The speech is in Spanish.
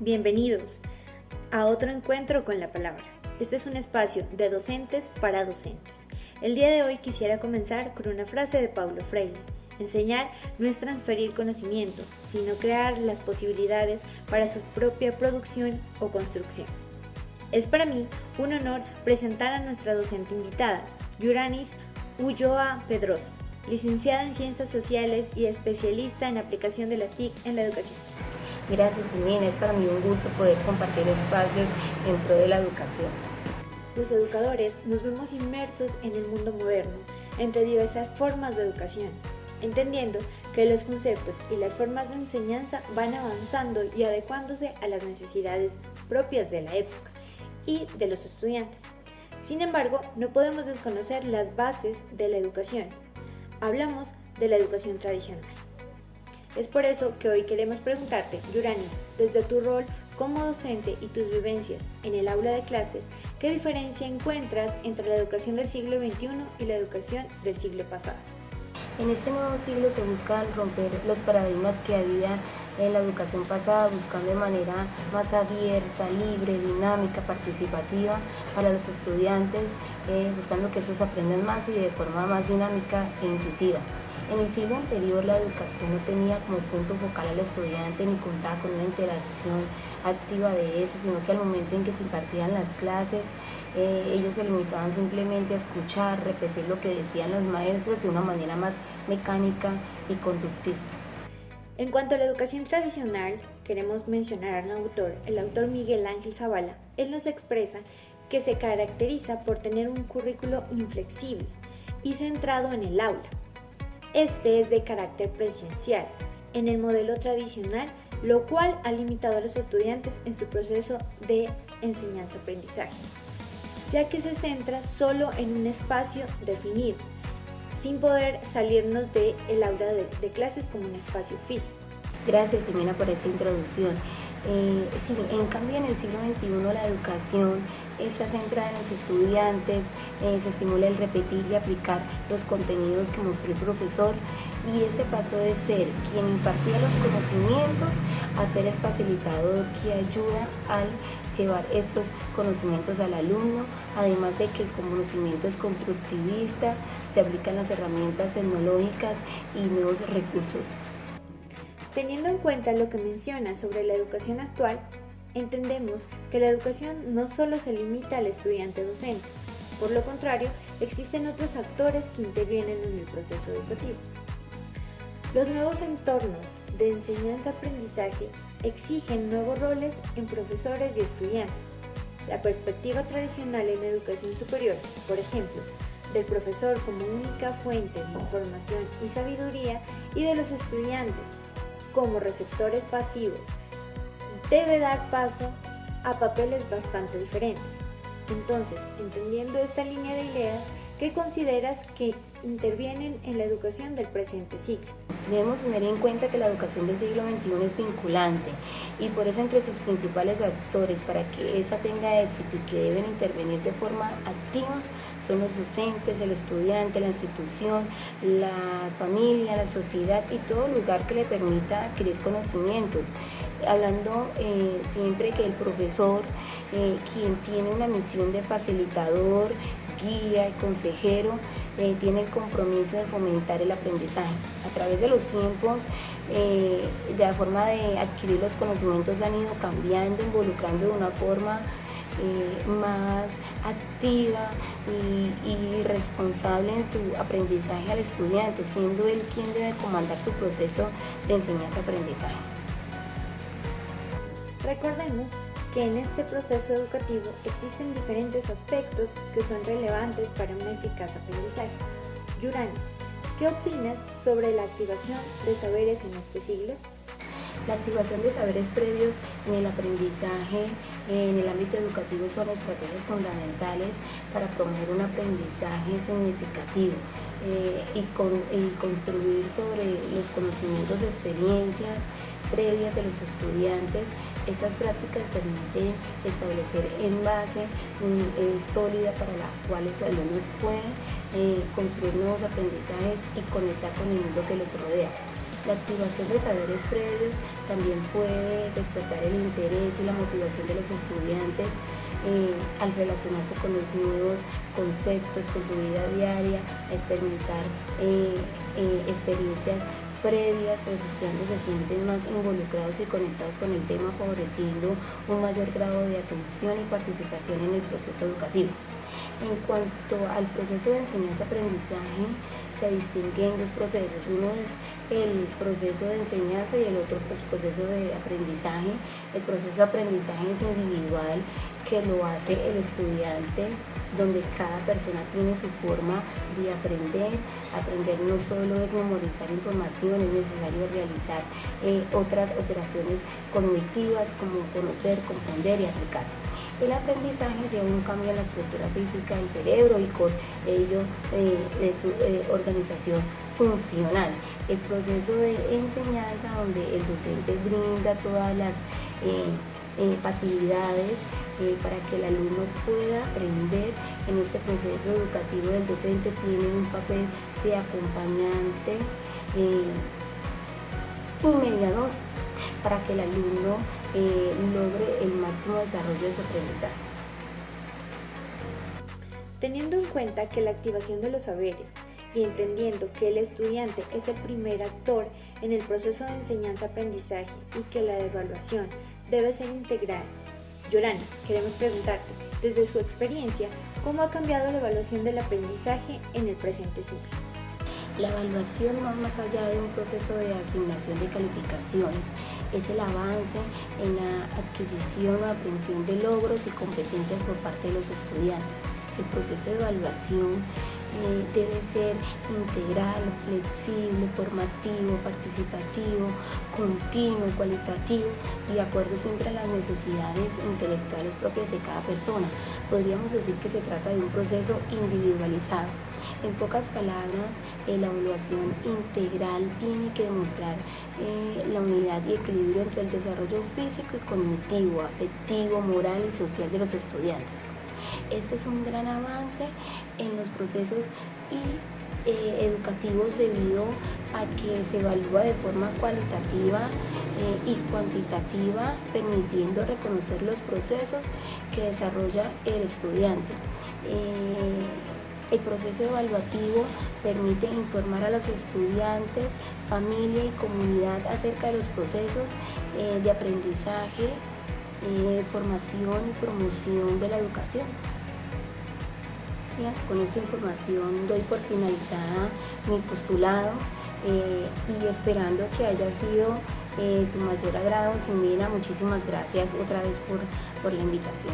Bienvenidos a otro encuentro con la palabra. Este es un espacio de docentes para docentes. El día de hoy quisiera comenzar con una frase de Paulo Freire. Enseñar no es transferir conocimiento, sino crear las posibilidades para su propia producción o construcción. Es para mí un honor presentar a nuestra docente invitada, Yuranis Ulloa Pedroso, licenciada en Ciencias Sociales y especialista en aplicación de las TIC en la educación. Gracias, Simena. Es para mí un gusto poder compartir espacios en pro de la educación. Los educadores nos vemos inmersos en el mundo moderno, entre diversas formas de educación, entendiendo que los conceptos y las formas de enseñanza van avanzando y adecuándose a las necesidades propias de la época y de los estudiantes. Sin embargo, no podemos desconocer las bases de la educación. Hablamos de la educación tradicional. Es por eso que hoy queremos preguntarte, Yuranis, desde tu rol como docente y tus vivencias en el aula de clases, ¿qué diferencia encuentras entre la educación del siglo XXI y la educación del siglo pasado? En este nuevo siglo se buscan romper los paradigmas que había en la educación pasada, buscando de manera más abierta, libre, dinámica, participativa para los estudiantes, buscando que ellos aprendan más y de forma más dinámica e intuitiva. En el siglo anterior la educación no tenía como punto focal al estudiante ni contaba con una interacción activa de ese, sino que al momento en que se impartían las clases, ellos se limitaban simplemente a escuchar, repetir lo que decían los maestros de una manera más mecánica y conductista. En cuanto a la educación tradicional, queremos mencionar al autor, el autor Miguel Ángel Zavala. Él nos expresa que se caracteriza por tener un currículo inflexible y centrado en el aula. Este es de carácter presencial, en el modelo tradicional, lo cual ha limitado a los estudiantes en su proceso de enseñanza-aprendizaje, ya que se centra solo en un espacio definido, sin poder salirnos del aula de clases como un espacio físico. Gracias, Simena, por esa introducción. En cambio, en el siglo XXI la educación está centrada en los estudiantes, se estimula el repetir y aplicar los contenidos que mostró el profesor, y ese pasó de ser quien impartía los conocimientos a ser el facilitador que ayuda al llevar estos conocimientos al alumno, además de que el conocimiento es constructivista, se aplican las herramientas tecnológicas y nuevos recursos. Teniendo en cuenta lo que menciona sobre la educación actual, entendemos que la educación no solo se limita al estudiante docente, por lo contrario, existen otros actores que intervienen en el proceso educativo. Los nuevos entornos de enseñanza-aprendizaje exigen nuevos roles en profesores y estudiantes. La perspectiva tradicional en la educación superior, por ejemplo, del profesor como única fuente de información y sabiduría, y de los estudiantes como receptores pasivos, debe dar paso a papeles bastante diferentes. Entonces, entendiendo esta línea de ideas, ¿qué consideras que intervienen en la educación del presente siglo? Debemos tener en cuenta que la educación del siglo XXI es vinculante, y por eso entre sus principales actores para que esa tenga éxito y que deben intervenir de forma activa son los docentes, el estudiante, la institución, la familia, la sociedad y todo lugar que le permita adquirir conocimientos. Hablando siempre que el profesor, quien tiene una misión de facilitador, guía y consejero, tiene el compromiso de fomentar el aprendizaje. A través de los tiempos, de la forma de adquirir los conocimientos han ido cambiando, involucrando de una forma más activa y responsable en su aprendizaje al estudiante, siendo él quien debe comandar su proceso de enseñanza-aprendizaje. Recordemos que en este proceso educativo existen diferentes aspectos que son relevantes para un eficaz aprendizaje. Yuranis, ¿qué opinas sobre la activación de saberes en este siglo? La activación de saberes previos en el aprendizaje en el ámbito educativo son estrategias fundamentales para promover un aprendizaje significativo y construir sobre los conocimientos de experiencias previas de los estudiantes. Estas prácticas permiten establecer en base sólida para la cual los alumnos pueden construir nuevos aprendizajes y conectar con el mundo que los rodea. La activación de saberes previos también puede despertar el interés y la motivación de los estudiantes al relacionarse con los nuevos conceptos, con su vida diaria, a experimentar experiencias previas. Los estudiantes se sienten más involucrados y conectados con el tema, favoreciendo un mayor grado de atención y participación en el proceso educativo. En cuanto al proceso de enseñanza-aprendizaje, se distinguen dos procesos. Uno es el proceso de enseñanza y el otro pues, proceso de aprendizaje. El proceso de aprendizaje es individual, que lo hace el estudiante, donde cada persona tiene su forma de aprender. Aprender no solo es memorizar información, es necesario realizar otras operaciones cognitivas como conocer, comprender y aplicar. El aprendizaje lleva un cambio en la estructura física del cerebro y con ello de su organización funcional. El proceso de enseñanza, donde el docente brinda todas las facilidades para que el alumno pueda aprender. En este proceso educativo del docente tiene un papel de acompañante y mediador para que el alumno logre el máximo desarrollo de su aprendizaje. Teniendo en cuenta que la activación de los saberes y entendiendo que el estudiante es el primer actor en el proceso de enseñanza-aprendizaje y que la evaluación debe ser integral, Yolanda, queremos preguntarte, desde su experiencia, ¿cómo ha cambiado la evaluación del aprendizaje en el presente siglo? La evaluación va más allá de un proceso de asignación de calificaciones. Es el avance en la adquisición o aprehensión de logros y competencias por parte de los estudiantes. El proceso de evaluación debe ser integral, flexible, formativo, participativo, continuo, cualitativo y de acuerdo siempre a las necesidades intelectuales propias de cada persona. Podríamos decir que se trata de un proceso individualizado. En pocas palabras, la evaluación integral tiene que demostrar la unidad y equilibrio entre el desarrollo físico y cognitivo, afectivo, moral y social de los estudiantes. Este es un gran avance en los procesos educativos debido a que se evalúa de forma cualitativa y cuantitativa, permitiendo reconocer los procesos que desarrolla el estudiante. El proceso evaluativo permite informar a los estudiantes, familia y comunidad acerca de los procesos de aprendizaje, formación y promoción de la educación. Con esta información doy por finalizada mi postulado y esperando que haya sido tu mayor agrado, Simena. Muchísimas gracias otra vez por la invitación.